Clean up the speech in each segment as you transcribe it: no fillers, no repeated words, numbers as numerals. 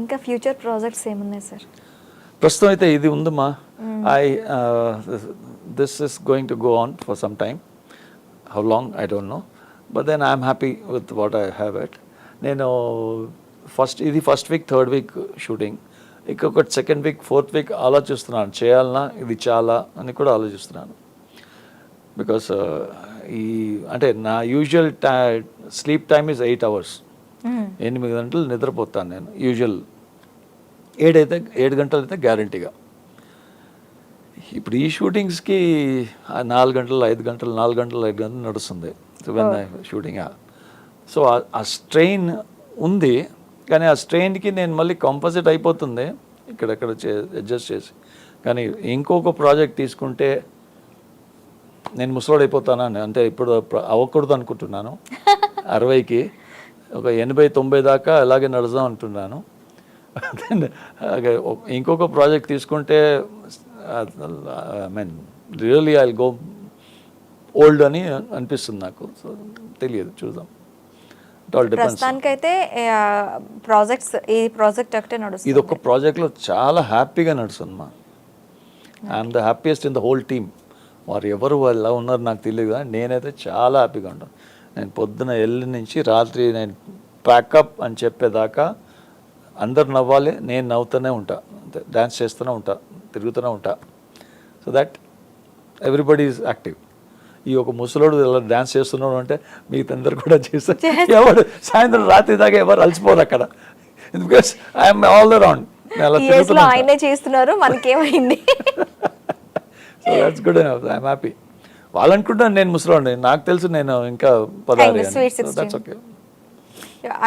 ఇంకా future projects ఏమున్నాయి sir? ప్రస్తుతం అయితే ఇది ఉందమ్మా. I this is going to go on for some time. How long I don't know, but then I'm happy with what I have it. నేను ఇది first week, third week shooting, ఇంకొకటి second week, fourth week ఆలోచిస్తున్నాను, చేయాలన్నా ఇది చాలా అని కూడా ఆలోచిస్తున్నాను. బికాస్ ఈ అంటే నా usual sleep time is 8 hours. 8 గంటలు నిద్రపోతాను నేను యూజువల్. 7 గంటలు అయితే గ్యారంటీగా. ఇప్పుడు ఈ షూటింగ్స్కి 4 గంటలు 5 గంటలు 4 గంటలు 5 గంటలు నడుస్తుంది షూటింగ్. సో ఆ స్ట్రెయిన్ ఉంది, కానీ ఆ స్ట్రెయిన్కి నేను మళ్ళీ కంపల్సరీ అయిపోతుంది ఇక్కడెక్కడ అడ్జస్ట్ చేసి. కానీ ఇంకొక ప్రాజెక్ట్ తీసుకుంటే నేను ముసలోడైపోతానని, అంటే ఇప్పుడు అవ్వకూడదు అనుకుంటున్నాను. 60కి ఒక 80-90 దాకా అలాగే నడుద్దాం అంటున్నాను. ఇంకొక ప్రాజెక్ట్ తీసుకుంటే I mean really I go old అని అనిపిస్తుంది నాకు. సో తెలియదు, చూద్దాం. ప్రస్తుతానికైతే ప్రాజెక్ట్స్, ఈ ప్రాజెక్ట్ ఒకటే నడుస్తుంది. ఇది ఒక ప్రాజెక్ట్లో చాలా హ్యాపీగా నడుస్తుందమ్మా. I'm the happiest in the whole team. వారు ఎవరు ఎలా ఉన్నారు నాకు తెలియదు, కానీ నేనైతే చాలా హ్యాపీగా ఉంటాను. నేను పొద్దున వెళ్ళి నుంచి రాత్రి నేను ప్యాకప్ అని చెప్పేదాకా అందరు నవ్వాలి, నేను నవ్వుతూనే ఉంటా, డ్యాన్స్ చేస్తూనే ఉంటా, తిరుగుతూనే ఉంటా. So that everybody is active. ఈ ఒక ముసలోడు ఇలా డ్యాన్స్ చేస్తున్నాడు అంటే మిగతా అందరు కూడా చేస్తారు. ఎవరు సాయంత్రం రాత్రి దాకా ఎవరు అలసిపోరు అక్కడ. Because I'm all around. ఆయనే చేస్తున్నారు, మనకేమైంది? So that's good enough. I'm happy. వాళ్ళు అనుకుంటాను నేను ముసలోండి, నాకు తెలుసు నేను ఇంకా 16. That's okay.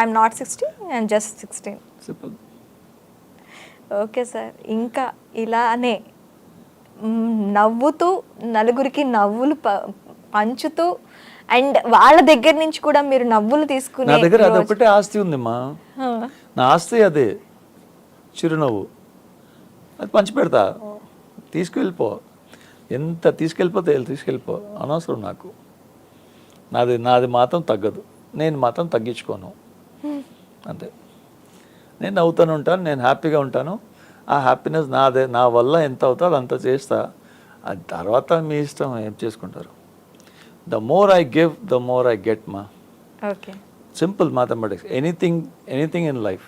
I'm not 16, I'm just 16. Simple. Okay sir, ఇంకా ఇలానే నవ్వుతూ నలుగురికి నవ్వులు పంచుతూ అండ్ వాళ్ళ దగ్గర నుంచి కూడా మీరు నవ్వులు తీసుకుని. నా దగ్గర అది ఒకటే ఆస్తి ఉందమ్మా. నా ఆస్తి అదే, చిరునవ్వు. అది పంచి పెడతా, తీసుకెళ్ళిపో. ఎంత తీసుకెళ్ళిపోతే తీసుకెళ్ళిపో, అనవసరం నాకు. నాది మాత్రం తగ్గదు, నేను మాత్రం తగ్గించుకోను. అంతే. నేను నవ్వుతూనే ఉంటాను, నేను హ్యాపీగా ఉంటాను. ఆ హ్యాపీనెస్ నాదే. నా వల్ల ఎంత అవుతుందో అంత చేస్తా. అది తర్వాత మీ ఇష్టం ఏం చేసుకుంటారు. The more I give, the more I get మా. Okay, simple mathematics. Anything in life.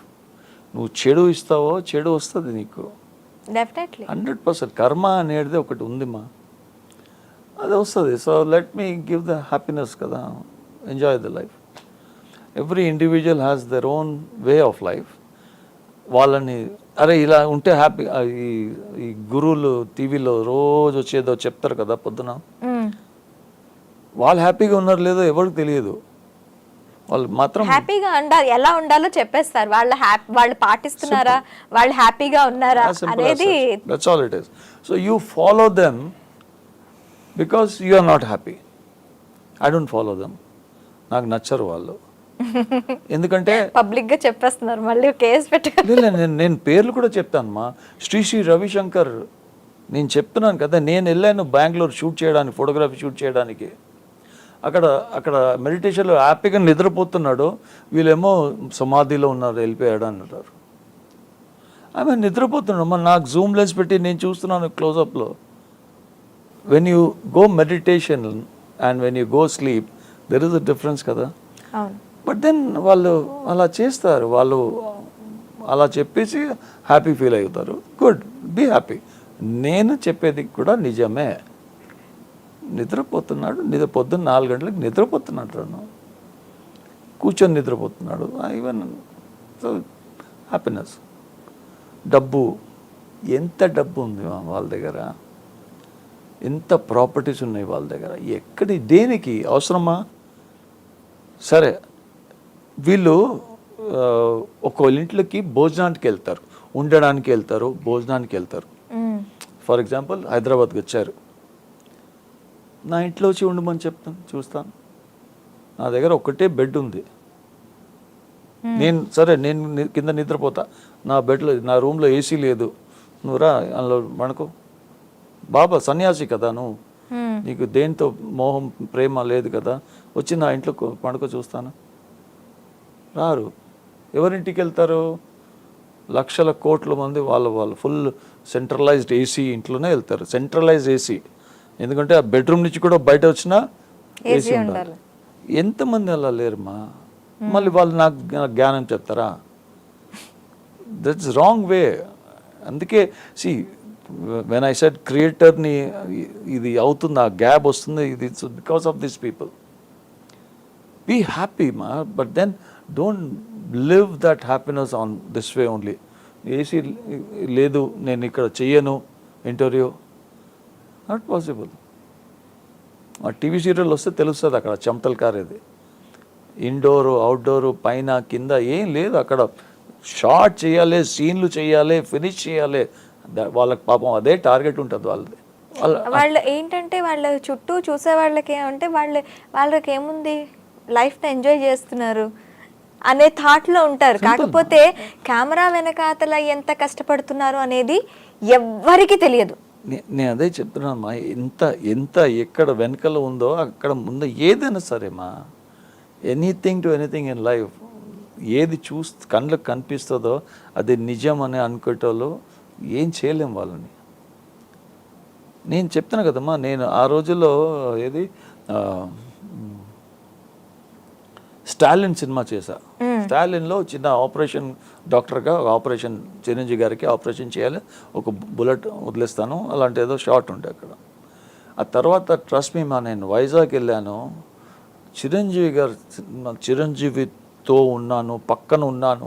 నువ్వు చెడు ఇస్తావో చెడు వస్తుంది నీకు, డెఫినెట్లీ 100%. కర్మ అనేది ఒకటి ఉంది మా, అది వస్తుంది. So let me give the happiness కదా, enjoy the life. Every individual has their own way of life. వాళ్ళని అరే ఇలా ఉంటే హ్యాపీ. ఈ గురువులు టీవీలో రోజు వచ్చేదో చెప్తారు కదా పొద్దున, వాళ్ళు హ్యాపీగా ఉన్నారో లేదో ఎవరికి తెలియదు. వాళ్ళు మాత్రం హ్యాపీగా ఉండాలి, ఎలా ఉండాలో చెప్పేస్తారు. వాళ్ళు పాటిస్తున్నారా, వాళ్ళు హ్యాపీగా ఉన్నారా అనేది. That's all it is. So you follow them because you are not happy. I don't follow them. నాకు నచ్చరు వాళ్ళు. ఎందుకంటే పబ్లిక్ గా చెప్పేస్తున్నారు, మళ్ళీ కేసు పెట్టలేదు. నేను పేర్లు కూడా చెప్తానమ్మా. శ్రీ రవిశంకర్, నేను చెప్తున్నాను కదా, నేను వెళ్ళాను బెంగళూరు షూట్ చేయడానికి, ఫోటోగ్రఫీ షూట్ చేయడానికి. అక్కడ మెడిటేషన్లో హ్యాపీగా నిద్రపోతున్నాడు, వీళ్ళేమో సమాధిలో ఉన్నారు, వెళ్ళిపోయాడు అంటారు. ఆమె నిద్రపోతున్నాడు. నాకు జూమ్ లెన్స్ పెట్టి నేను చూస్తున్నాను క్లోజప్లో. When you go meditation and when you go sleep, there is a difference కదా. బట్ దెన్ వాళ్ళు అలా చేస్తారు, వాళ్ళు అలా చెప్పేసి హ్యాపీ ఫీల్ అవుతారు. Good, be happy. నేను చెప్పేది కూడా నిజమే. నిద్రపోతున్నాడు, పొద్దున్న 4 గంటలకు నిద్రపోతున్నాడు, కూర్చొని నిద్రపోతున్నాడు. Even so happiness. డబ్బు, ఎంత డబ్బు ఉంది వాళ్ళ దగ్గర, ఎంత ప్రాపర్టీస్ ఉన్నాయి వాళ్ళ దగ్గర. దేనికి అవసరమా? సరే, వీళ్ళు ఒక్కొక్క ఇంట్లోకి భోజనానికి వెళ్తారు, ఉండడానికి వెళ్తారు, భోజనానికి వెళ్తారు. ఫర్ ఎగ్జాంపుల్ హైదరాబాద్కి వచ్చారు, నా ఇంట్లో వచ్చి ఉండమని చెప్తాను, చూస్తాను. నా దగ్గర ఒకటే బెడ్ ఉంది. నేను కింద నిద్రపోతా, నా బెడ్లో, నా రూమ్లో ఏసీ లేదు, నువ్వు రా అందులో పడుకో. బాబా సన్యాసి కదా నువ్వు, నీకు దేంతో మోహం ప్రేమ లేదు కదా, వచ్చి నా ఇంట్లో పడుకో, చూస్తాను. రారు. ఎవరింటికి వెళ్తారు? లక్షల కోట్ల మంది వాళ్ళు ఫుల్ సెంట్రలైజ్డ్ ఏసీ ఇంట్లోనే వెళ్తారు. సెంట్రలైజ్డ్ ఏసీ, ఎందుకంటే ఆ బెడ్రూమ్ నుంచి కూడా బయట వచ్చినా ఏసీ ఉండాలి. ఎంతమంది అలా లేరుమా? మళ్ళీ వాళ్ళు నాకు జ్ఞానం చెప్తారా? That's wrong way. అందుకే సి వెన్ ఐ సెడ్ క్రియేటర్ని ఇది అవుతుంది, ఆ గ్యాప్ వస్తుంది, ఇది it's because of this people. Be happy మా, but then don't live that happiness on this way only. AC లేదు, నేను ఇక్కడ చెయ్యను ఇంటర్వ్యూ, నాట్ పాసిబుల్. ఆ టీవీ సీరియల్ వస్తే తెలుస్తుంది అక్కడ చెమటలు కారేది. ఇండోరు అవుట్డోరు పైన కింద ఏం లేదు అక్కడ. షార్ట్ చేయాలి, సీన్లు చేయాలి, ఫినిష్ చేయాలి. వాళ్ళకి పాపం అదే టార్గెట్ ఉంటుంది వాళ్ళది. వాళ్ళు ఏంటంటే వాళ్ళ చుట్టూ చూసే వాళ్ళకి ఏమంటే వాళ్ళకి ఏముంది, లైఫ్ని ఎంజాయ్ చేస్తున్నారు అనే థాట్లో ఉంటారు. కాకపోతే కెమెరా వెనకాతల ఎంత కష్టపడుతున్నారు అనేది ఎవ్వరికి తెలియదు. నేను అదే చెప్తున్నానమ్మా, ఎంత ఎక్కడ వెనకలో ఉందో అక్కడ ముందు ఏదైనా సరేమా, anything to anything in life, ఏది కళ్ళకు కనిపిస్తుందో అది నిజం అని అనుకోవటంలో ఏం చేయలేం వాళ్ళని. నేను చెప్తున్నా కదమ్మా, నేను ఆ రోజుల్లో ఏది స్టాలిన్ సినిమా చేశా. స్టాలిన్లో చిన్న ఆపరేషన్ డాక్టర్గా ఆపరేషన్, చిరంజీవి గారికి ఆపరేషన్ చేయాలి, ఒక బుల్లెట్ వదిలేస్తాను అలాంటి ఏదో షాట్ ఉండే అక్కడ. ఆ తర్వాత ట్రస్ట్ మీ మా, నేను వైజాగ్ వెళ్ళాను, చిరంజీవితో ఉన్నాను, పక్కన ఉన్నాను,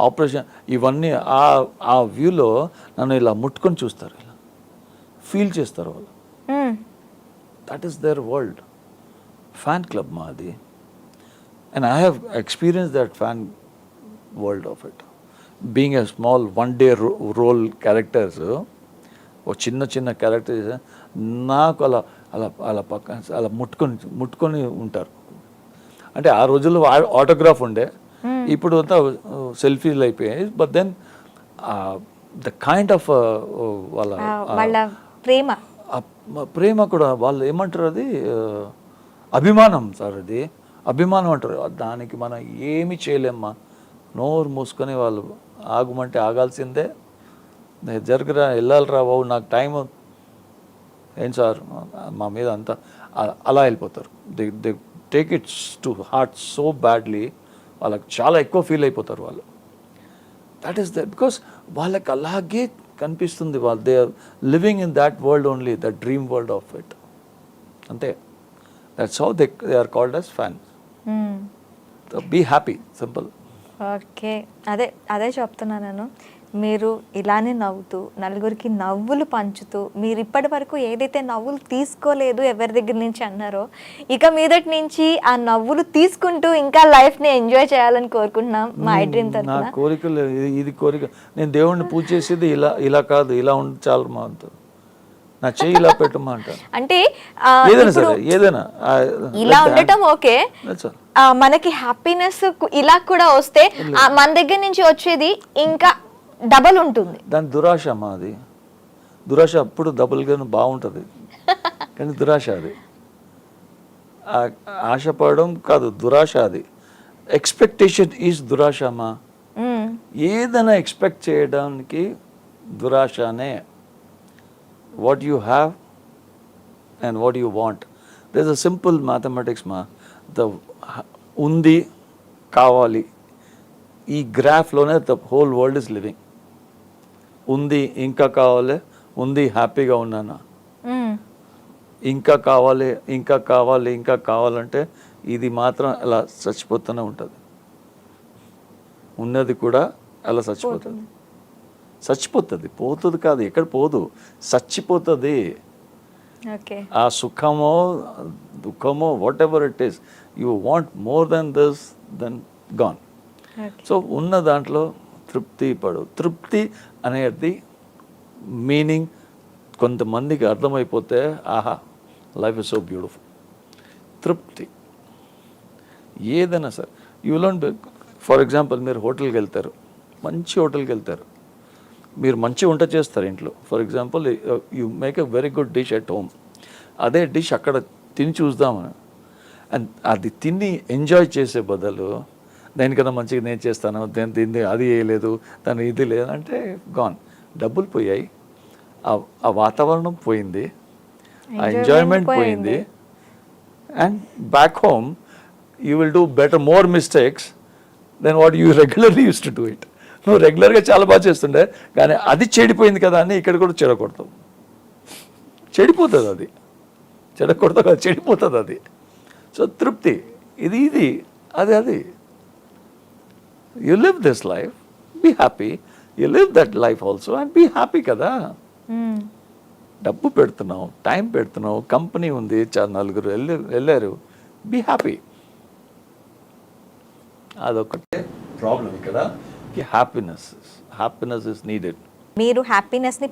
ఆపరేషన్ ఇవన్నీ ఆ వ్యూలో నన్ను ఇలా ముట్టుకొని చూస్తారు, ఇలా ఫీల్ చేస్తారు వాళ్ళు. That is their world. Fan club మాది. And I have experienced that fan world of it. Being a small one-day role characters, ఓ చిన్న క్యారెక్టర్స్ నాకు అలా పక్కన అలా ముట్టుకొని ఉంటారు. అంటే ఆ రోజుల్లో ఆటోగ్రాఫ్ ఉండే, ఇప్పుడు అంతా సెల్ఫీలు అయిపోయాయి. But then the kind of వాళ్ళ ప్రేమ కూడా వాళ్ళు ఏమంటారు, అది అభిమానం సార్, అది అభిమానం అంటారు. దానికి మనం ఏమి చేయలేమ్మా. నోరు మూసుకొని వాళ్ళు ఆగమంటే ఆగాల్సిందే. జరగరా, వెళ్ళాలిరా బాబు, నాకు టైం ఏం సార్ మా మీద అంతా అలా వెళ్ళిపోతారు. They take its to heart so badly. వాళ్ళకి చాలా ఎక్కువ ఫీల్ అయిపోతారు వాళ్ళు. దట్ ఈస్ దట్ బికాస్ వాళ్ళకి అలాగే కనిపిస్తుంది. వాళ్ళు they are living in that world only, the dream world of it. అంతే. That's how they are called as fans. Be happy, simple. Okay, అదే చెప్తున్నా నేను. మీరు ఇలానే నవ్వుతూ నలుగురికి నవ్వులు పంచుతూ, మీరు ఇప్పటి వరకు ఏదైతే నవ్వులు తీసుకోలేదు ఎవరి దగ్గర నుంచి అన్నారో, ఇక మీదటి నుంచి ఆ నవ్వులు తీసుకుంటూ ఇంకా లైఫ్ని ఎంజాయ్ చేయాలని కోరుకుంటున్నాం మా ఐ డ్రీమ్ తరఫున. నా కోరికలు ఇది కోరిక. నేను దేవుడిని పూజ చేసేది ఇలా కాదు, ఇలా ఉండి చాలు మా అంత, నా చెయ్యి ఇలా పెట్టమా అంటారు. అంటే ఏదైనా సరే, ఏదైనా ఇలా ఉండటం ఓకే, మనకి హ్యాపీనెస్ ఇలా కూడా వస్తే మన దగ్గర నుంచి వచ్చేది ఇంకా డబల్ ఉంటుంది. దాని దురాశ అమ్మా, అది దురాశ అప్పుడు డబుల్గా బాగుంటుంది, కానీ దురాశ అది. ఆశపడడం కాదు, దురాశ అది. ఎక్స్పెక్టేషన్ ఈజ్ దురాశ అమ్మా. ఏదైనా ఎక్స్పెక్ట్ చేయడానికి దురాశనే. What you have and what you want. There's a simple mathematics ma. The undi kavali. ఈ గ్రాఫ్లోనే the whole world is living. ఉంది ఇంకా కావాలి, ఉంది హ్యాపీగా ఉన్నానా, ఇంకా కావాలి ఇంకా కావాలి ఇంకా కావాలంటే ఇది మాత్రం అలా చచ్చిపోతూనే ఉంటుంది. ఉన్నది కూడా అలా చచ్చిపోతుంది, పోతుంది కాదు, ఎక్కడ పోదు, చచ్చిపోతుంది. ఆ సుఖమో దుఃఖమో whatever it is, you want more than this, then gone. So ఉన్న దాంట్లో తృప్తి పడు. తృప్తి అనేది మీనింగ్ కొంతమందికి అర్థమైపోతే, ఆహా లైఫ్ ఇస్ సో బ్యూటిఫుల్. తృప్తి ఏదైనా సరే. యూ విల్, ఫర్ ఎగ్జాంపుల్ మీరు హోటల్కి వెళ్తారు, మంచి హోటల్కి వెళ్తారు, మీరు మంచి వంట చేస్తారు ఇంట్లో. For example you make a very good dish at home. అదే డిష్ అక్కడ తిని చూద్దామని, అండ్ అది తిని ఎంజాయ్ చేసే బదులు దేనికన్నా మంచిగా నేను చేస్తాను, దీన్ని అది వేయలేదు, తను ఇది లేదు అంటే గాన్. డబ్బులు పోయాయి, ఆ వాతావరణం పోయింది, ఆ ఎంజాయ్మెంట్ పోయింది. And back home you will do better, more mistakes than what you regularly use to do it. నువ్వు రెగ్యులర్గా చాలా బాగా చేస్తుండే, కానీ అది చెడిపోయింది కదా అని ఇక్కడ కూడా చెడగొడతావు. చెడిపోతుంది అది, చెడగొడతావు కదా, చెడిపోతుంది అది. సో తృప్తి ఇది అది you live this life, be happy, you live that life also and be happy కదా. డబ్బు పెడుతున్నావు, టైం పెడుతున్నావు, కంపెనీ ఉంది, నలుగురు వెళ్ళారు, బీ హ్యాపీ. అదొకటే ప్రాబ్లం ఇక్కడ, హ్యాపీనెస్ ఇస్ నీడెడ్. మీరు హ్యాపీనెస్ని